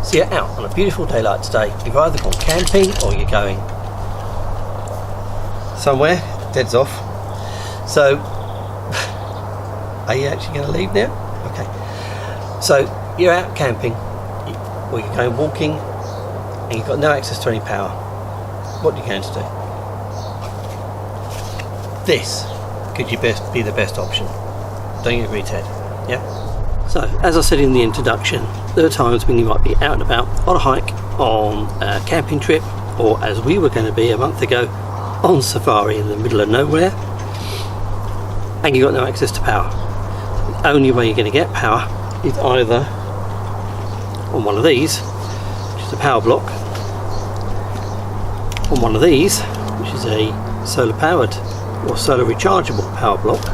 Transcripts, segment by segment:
So you're out on a beautiful day like today. You've either gone camping or you're going somewhere, dead's off. So, are you actually going to leave now? Okay. So, you're out camping, or you're going walking, and you've got no access to any power. What are you going to do? This could be the best option. Don't you agree, Ted? Yeah? So, as I said in the introduction, there are times when you might be out and about on a hike, on a camping trip, or as we were going to be a month ago, on safari in the middle of nowhere, and you've got no access to power. The only way you're going to get power is either on one of these, which is a power block, on one of these, which is a solar powered or solar rechargeable power block,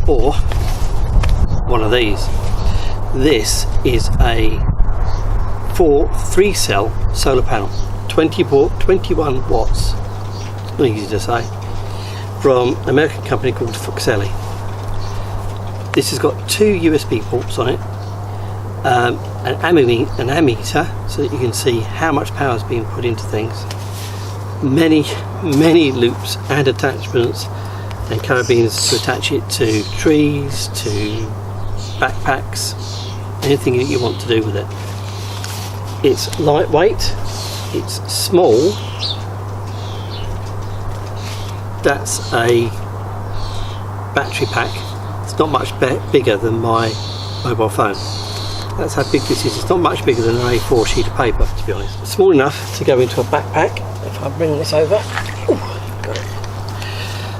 or one of these. This is a 3-cell solar panel, 21 watts, not easy to say, from an American company called Foxelli. This has got 2 USB ports on it, an ammeter, so that you can see how much power is being put into things, many loops and attachments and carabiners to attach it to trees, to backpacks, anything that you want to do with it. It's lightweight, it's small. That's a battery pack. It's not much bigger than my mobile phone. That's how big this is. It's not much bigger than an A4 sheet of paper, to be honest. It's small enough to go into a backpack. If I bring this over, ooh, got it.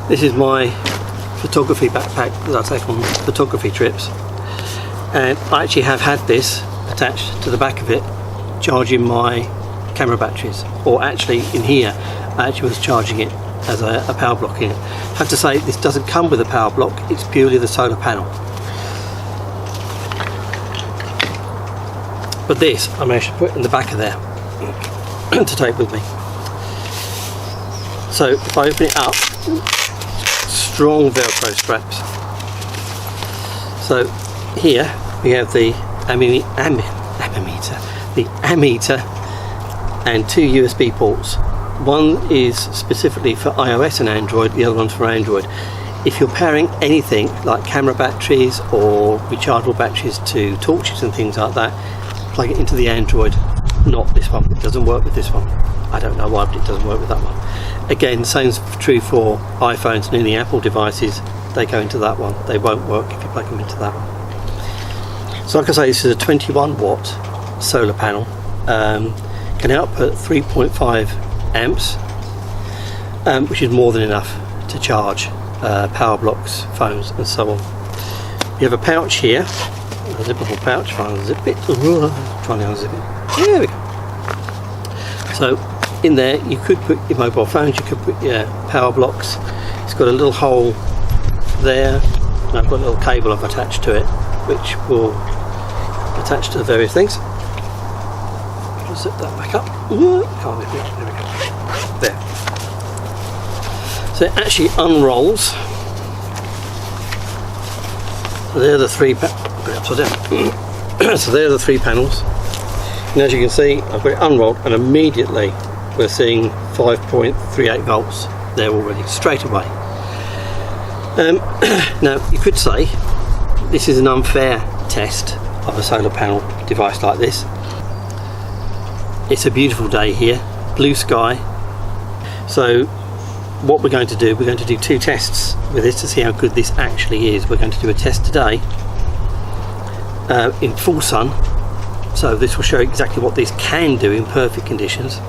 This is my photography backpack that I take on photography trips, and I actually have had this attached to the back of it, charging my camera batteries, or actually in here I actually was charging it as a power block in it. I have to say, this doesn't come with a power block, it's purely the solar panel. But this I managed to put in the back of there to take with me. So if I open it up, strong Velcro straps. So here we have the ammeter and 2 USB ports. One is specifically for iOS and Android, the other one's for Android. If you're powering anything like camera batteries or rechargeable batteries to torches and things like that, plug it into the Android, not this one. It doesn't work with this one. I don't know why, but it doesn't work with that one. Again, same's true for iPhones and any Apple devices. They go into that one. They won't work if you plug them into that one. So like I say, this is a 21 watt solar panel. Can output 3.5 amps, which is more than enough to charge power blocks, phones and so on. You have a pouch here, a zippable pouch. Try and unzip it. Try and unzip it. There we go. So in there you could put your mobile phones, you could put your power blocks. It's got a little hole there, and I've got a little cable I've attached to it, which will attach to various things. I'll zip that back up. Can't there we go. There. So it actually unrolls. So there are the 3 put it upside down. So there are the 3 panels. And as you can see, I've got it unrolled, and immediately we're seeing 5.38 volts there already, straight away. Now you could say this is an unfair test of a solar panel device like this. It's a beautiful day here, blue sky. So what we're going to do, we're going to do 2 tests with this to see how good this actually is. We're going to do a test today in full sun, so this will show exactly what this can do in perfect conditions.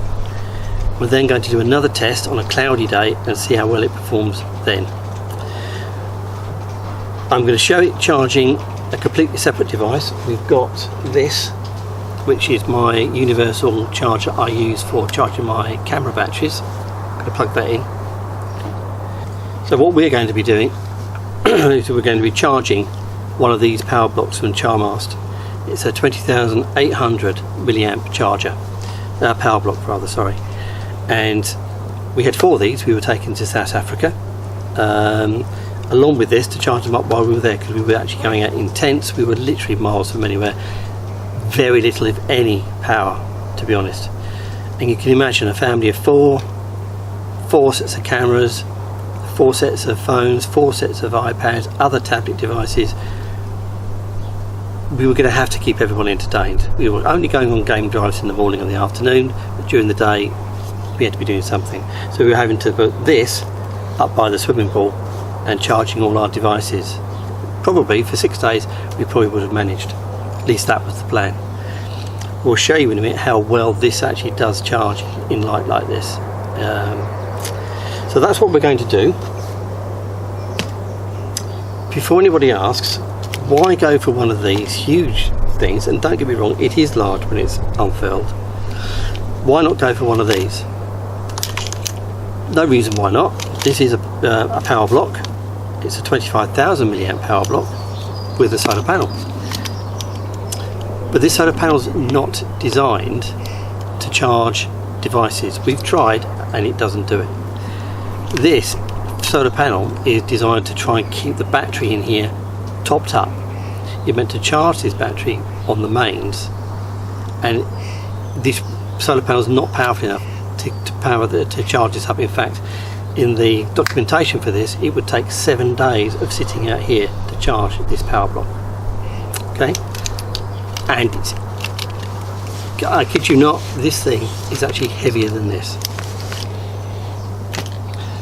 We're then going to do another test on a cloudy day and see how well it performs then. I'm going to show it charging a completely separate device. We've got this, which is my universal charger I use for charging my camera batteries. I'm going to plug that in. So what we're going to be doing is we're going to be charging one of these power blocks from Charmast. It's a 20,800 milliamp charger, power block rather, sorry. And we had 4 of these. We were taken to South Africa along with this to charge them up while we were there, because we were actually going out in tents. We were literally miles from anywhere. very little if any power, to be honest. And you can imagine a family of four sets of cameras, 4 sets of phones, 4 sets of iPads, other tablet devices. We were going to have to keep everyone entertained. We were only going on game drives in the morning and the afternoon, but during the day we had to be doing something. So we were having to put this up by the swimming pool and charging all our devices. Probably for 6 days we probably would have managed. At least that was the plan. We'll show you in a minute how well this actually does charge in light like this. So that's what we're going to do. Before anybody asks, why go for one of these huge things? And don't get me wrong, it is large when it's unfurled. Why not go for one of these? No reason why not. This is a power block. It's a 25,000 milliamp power block with a solar panel. But this solar panel is not designed to charge devices. We've tried and it doesn't do it. This solar panel is designed to try and keep the battery in here topped up. You're meant to charge this battery on the mains, and this solar panel is not powerful enough to charge this up. In fact, in the documentation for this, it would take 7 days of sitting out here to charge this power block. Okay, and it's, I kid you not, this thing is actually heavier than this.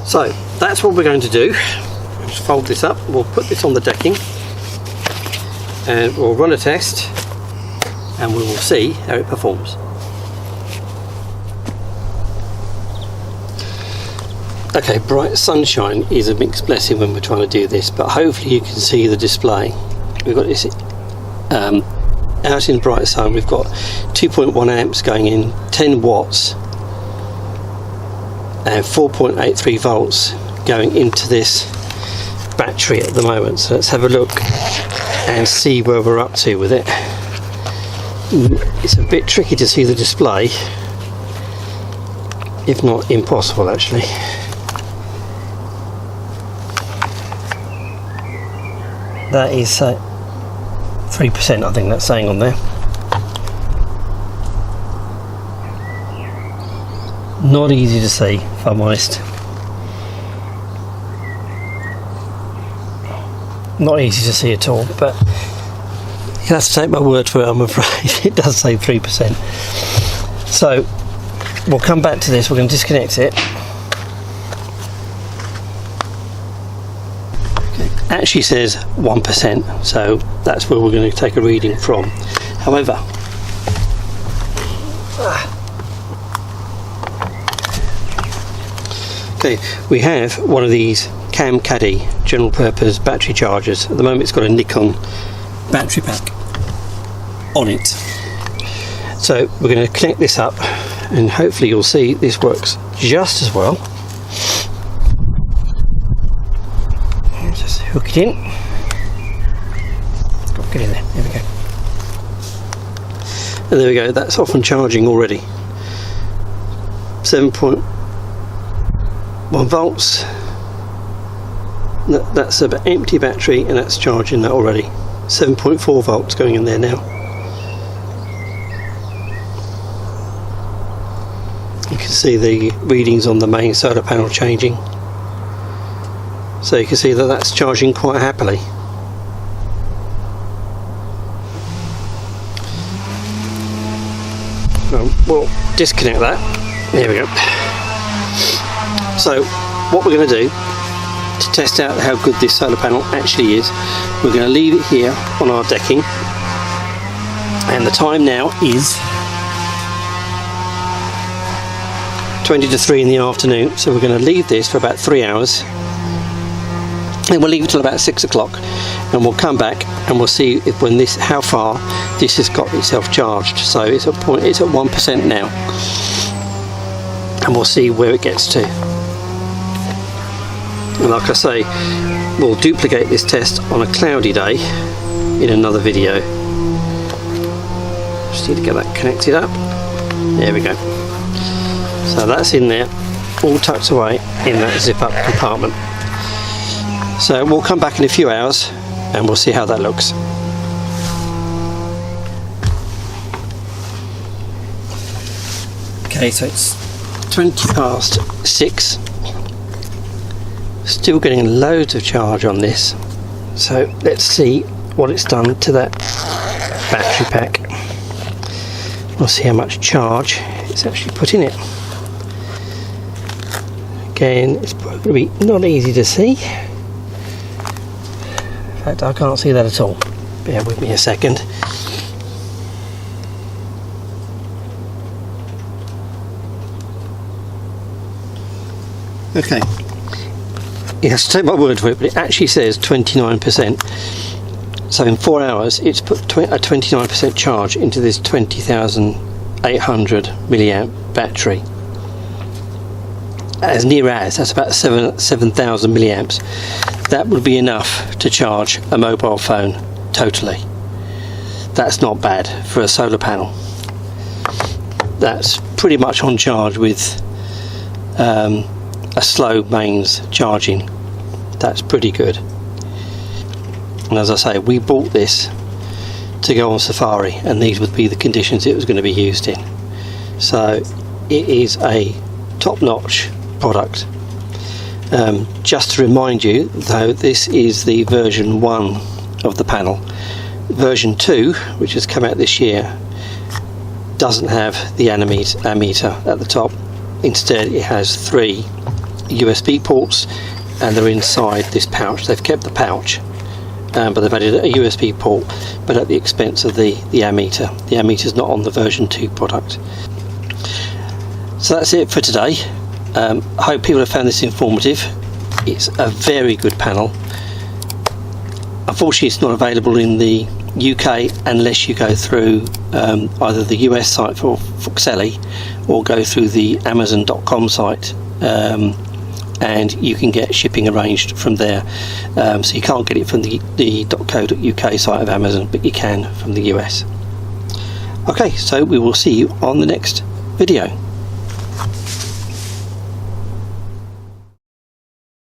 So that's what we're going to do. Just fold this up, we'll put this on the decking and we'll run a test and we will see how it performs. Okay, bright sunshine is a mixed blessing when we're trying to do this, but hopefully you can see the display. We've got this out in bright sun. We've got 2.1 amps going in, 10 watts and 4.83 volts going into this battery at the moment. So let's have a look and see where we're up to with it. It's a bit tricky to see the display, if not impossible actually. That is 3%, I think that's saying on there. Not easy to see, if I'm honest. Not easy to see at all, but you have to take my word for it, I'm afraid. It does say 3%. So we'll come back to this, we're going to disconnect it. Actually says 1%, so that's where we're going to take a reading from. However, okay, we have one of these Cam Caddy general purpose battery chargers. At the moment it's got a Nikon battery pack on it. So we're going to connect this up and hopefully you'll see this works just as well. Just hook it in. Get in there, there we go. And there we go, that's off and charging already. 7.1 volts. That's an empty battery and that's charging that already. 7.4 volts going in there now. You can see the readings on the main solar panel changing. So you can see that that's charging quite happily. We'll disconnect that. There we go. So what we're going to do to test out how good this solar panel actually is, we're going to leave it here on our decking, and the time now is 20 to 3 in the afternoon, so we're going to leave this for about 3 hours and we'll leave it till about 6 o'clock, and we'll come back and we'll see if when this, how far this has got itself charged. So it's at 1% now, and we'll see where it gets to. And like I say, we'll duplicate this test on a cloudy day in another video. Just need to get that connected up. There we go. So that's in there, all tucked away in that zip up compartment. So we'll come back in a few hours and we'll see how that looks. Okay, so it's 6:20. Still getting loads of charge on this. So let's see what it's done to that battery pack. We'll see how much charge it's actually put in it. Again, it's going to be not easy to see. In fact, I can't see that at all. Bear with me a second. Okay. You have to take my word for it, but it actually says 29%. So in 4 hours, it's put a 29% charge into this 20,800 milliamp battery. As near as, that's about 7,000 milliamps. That would be enough to charge a mobile phone totally. That's not bad for a solar panel. That's pretty much on charge with a slow mains charging. That's pretty good. And as I say, we bought this to go on safari, and these would be the conditions it was going to be used in. So it is a top-notch product. Just to remind you though, this is the version 1 of the panel. Version 2, which has come out this year, doesn't have the ammeter at the top. Instead it has 3 USB ports, and they're inside this pouch. They've kept the pouch, but they've added a USB port, but at the expense of the ammeter. The ammeter is not on the version 2 product. So that's it for today. I hope people have found this informative. It's a very good panel. Unfortunately, it's not available in the UK unless you go through either the US site for Foxelli or go through the Amazon.com site, and you can get shipping arranged from there. So you can't get it from the .co.uk site of Amazon, but you can from the US. Okay, so we will see you on the next video.